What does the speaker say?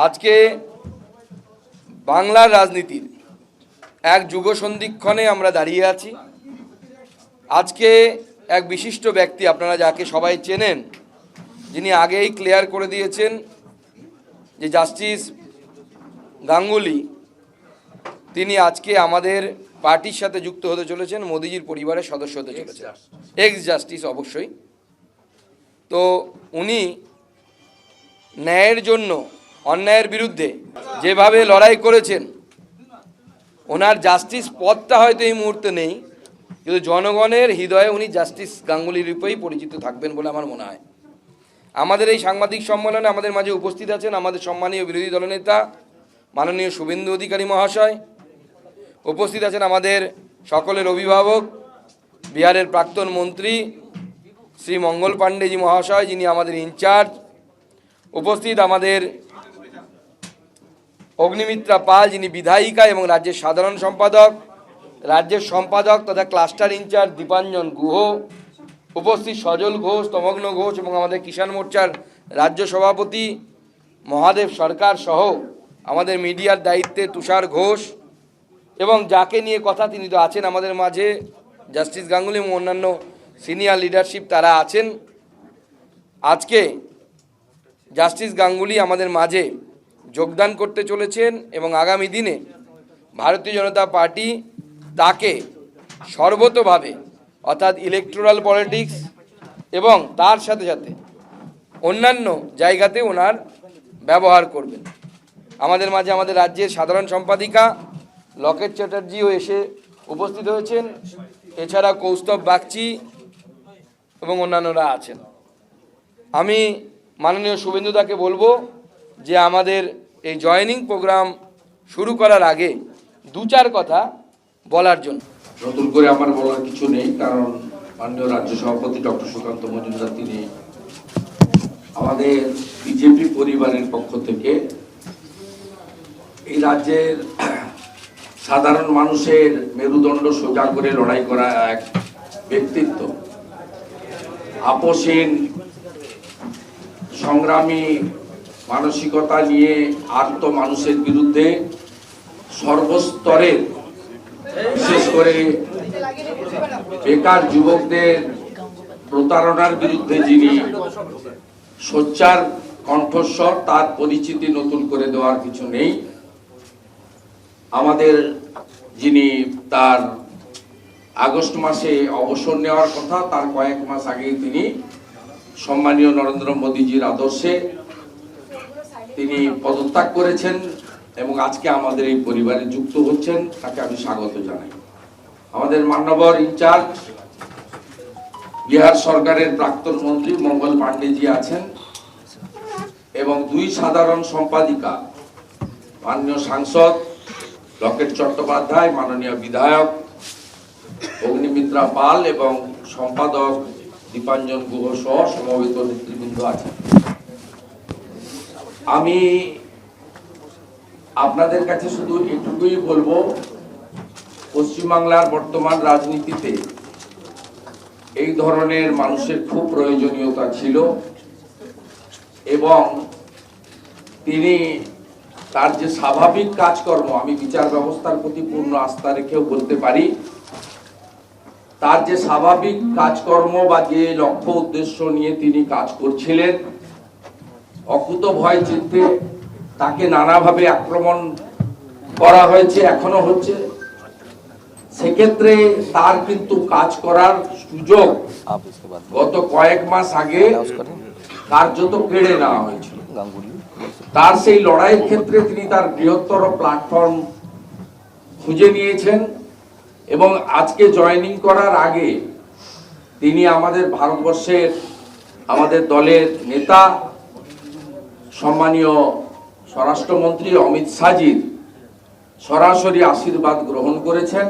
আজকে বাংলার রাজনীতির এক যুগ সন্ধিক্ষণে আমরা দাঁড়িয়ে আছি। আজকে এক বিশিষ্ট ব্যক্তি, আপনারা যাকে সবাই চেনেন, যিনি আগেই ক্লিয়ার করে দিয়েছেন যে জাস্টিস গাঙ্গুলি তিনি আজকে আমাদের পার্টির সাথে যুক্ত হতে চলেছেন, মোদিজির পরিবারের সদস্য হতে চলেছেন, এক্স জাস্টিস অবশ্যই। তো উনি ন্যায়ের জন্য অন্যায়ের বিরুদ্ধে যেভাবে লড়াই করেছেন, ওনার জাস্টিস পদটা হয়তো এই মুহূর্তে নেই, কিন্তু জনগণের হৃদয়ে উনি জাস্টিস গাঙ্গুলির রূপেই পরিচিত থাকবেন বলে আমার মনে হয়। আমাদের এই সাংবাদিক সম্মেলনে আমাদের মাঝে উপস্থিত আছেন আমাদের সম্মানীয় বিরোধী দলনেতা মাননীয় শুভেন্দু অধিকারী মহাশয়, উপস্থিত আছেন আমাদের সকলের অভিভাবক বিহারের প্রাক্তন মন্ত্রী শ্রী মঙ্গল পাণ্ডেজি মহাশয়, যিনি আমাদের ইনচার্জ, উপস্থিত আমাদের অগ্নিমিত্রা পাল, যিনি বিধায়িকা এবং রাজ্যের সাধারণ সম্পাদক, রাজ্যের সম্পাদক তথা ক্লাস্টার ইনচার্জ দীপাঞ্জন গুহ, উপস্থিত সজল ঘোষ, তমগ্ন ঘোষ এবং আমাদের কিষাণ মোর্চার রাজ্য সভাপতি মহাদেব সরকার সহ আমাদের মিডিয়ার দায়িত্বে তুষার ঘোষ, এবং যাকে নিয়ে কথা তিনি তো আছেন আমাদের মাঝে, জাস্টিস গাঙ্গুলি এবং অন্যান্য সিনিয়র লিডারশিপ তারা আছেন। আজকে জাস্টিস গাঙ্গুলি আমাদের মাঝে যোগদান করতে চলেছেন এবং আগামী দিনে ভারতীয় জনতা পার্টি তাকে সর্বতোভাবে, অর্থাৎ ইলেকটোরাল পলিটিক্স এবং তার সাথে সাথে অন্যান্য জায়গাতে ওনার ব্যবহার করবেন। আমাদের মাঝে আমাদের রাজ্যের সাধারণ সম্পাদিকা লকেট চ্যাটার্জিও এসে উপস্থিত হয়েছেন, এছাড়া কৌস্তব বাগচি এবং অন্যান্যরা আছেন। আমি মাননীয় শুভেন্দুদাকে বলবো যে আমাদের এই জয়েনিং প্রোগ্রাম শুরু করার আগে দু চার কথা বলার জন্য। নতুন করে আমার বলার কিছু নেই, কারণ মাননীয় রাজ্য সভাপতি ডক্টর সুকান্ত মজুমদার তিনি আমাদের বিজেপি পরিবারের পক্ষ থেকে এই রাজ্যের সাধারণ মানুষের মেরুদণ্ড সোজা করে লড়াই করা এক ব্যক্তিত্ব, আপোষহীন সংগ্রামী মানসিকতা নিয়ে আর্ত মানুষের বিরুদ্ধে সর্বস্তরের, বিশেষ করে বেকার যুবকদের প্রতারণার বিরুদ্ধে যিনি সোচ্চার কণ্ঠস্বর, তার পরিচিতি নতুন করে দেওয়ার কিছু নেই। আমাদের যিনি তার আগস্ট মাসে অবসর নেওয়ার কথা, তার কয়েক মাস আগেই তিনি সম্মানীয় নরেন্দ্র মোদীজির আদর্শে তিনি পদত্যাগ করেছেন এবং আজকে আমাদের এই পরিবারে যুক্ত হচ্ছেন, তাকে আমি স্বাগত জানাই। আমাদের মাননীয় ইনচার্জ বিহার সরকারের প্রাক্তন মন্ত্রী মঙ্গল পাণ্ডেজি আছেন এবং দুই সাধারণ সম্পাদিকা মাননীয় সাংসদ লকেট চট্টোপাধ্যায়, মাননীয় বিধায়ক অগ্নিমিত্রা পাল এবং সম্পাদক দীপাঞ্জন গুহ সহ সমবেত নেতৃবৃন্দ আছেন। আমি আপনাদের কাছে শুধু এটুকুই বলবো, পশ্চিমবাংলার বর্তমান রাজনীতিতে এই ধরনের মানুষের খুব প্রয়োজনীয়তা ছিল এবং তিনি তার যে স্বাভাবিক কাজকর্ম, আমি বিচার ব্যবস্থার প্রতি পূর্ণ আস্থা রেখেও বলতে পারি, তার যে স্বাভাবিক কাজকর্ম বা যে লক্ষ্য উদ্দেশ্য নিয়ে তিনি কাজ করছিলেন, অকুত ভয় চিত্তে তাকে নানাভাবে আক্রমণ করা হয়েছে, এখনো হচ্ছে। সেক্ষেত্রে তার কিন্তু কাজ করার সুযোগ গত কয়েক মাস আগে কার্যত কেড়ে নেওয়া হয়েছিল। তার সেই লড়াইয়ের ক্ষেত্রে তিনি তার বৃহত্তর প্ল্যাটফর্ম খুঁজে নিয়েছেন এবং আজকে জয়েনিং করার আগে তিনি আমাদের ভারতবর্ষের, আমাদের দলের নেতা সম্মানীয় স্বরাষ্ট্রমন্ত্রী অমিত শাহজির সরাসরি আশীর্বাদ গ্রহণ করেছেন